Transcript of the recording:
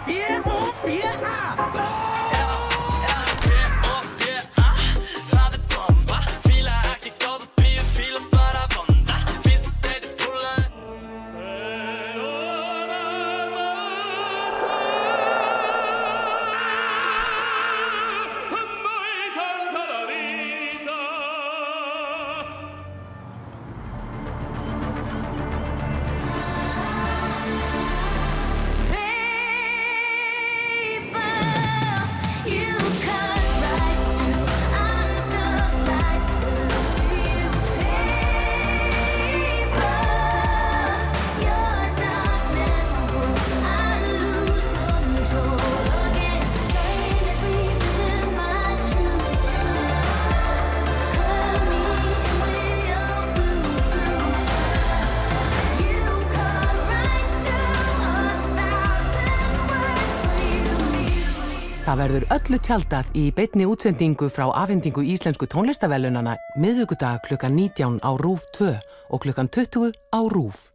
别哭别喊。Það verður öllu tjaldað í beinni útsendingu frá afhendingu íslensku tónlistarverðlaunanna miðvikudag klukkan 19 á RÚV 2 og klukkan 20 á RÚV.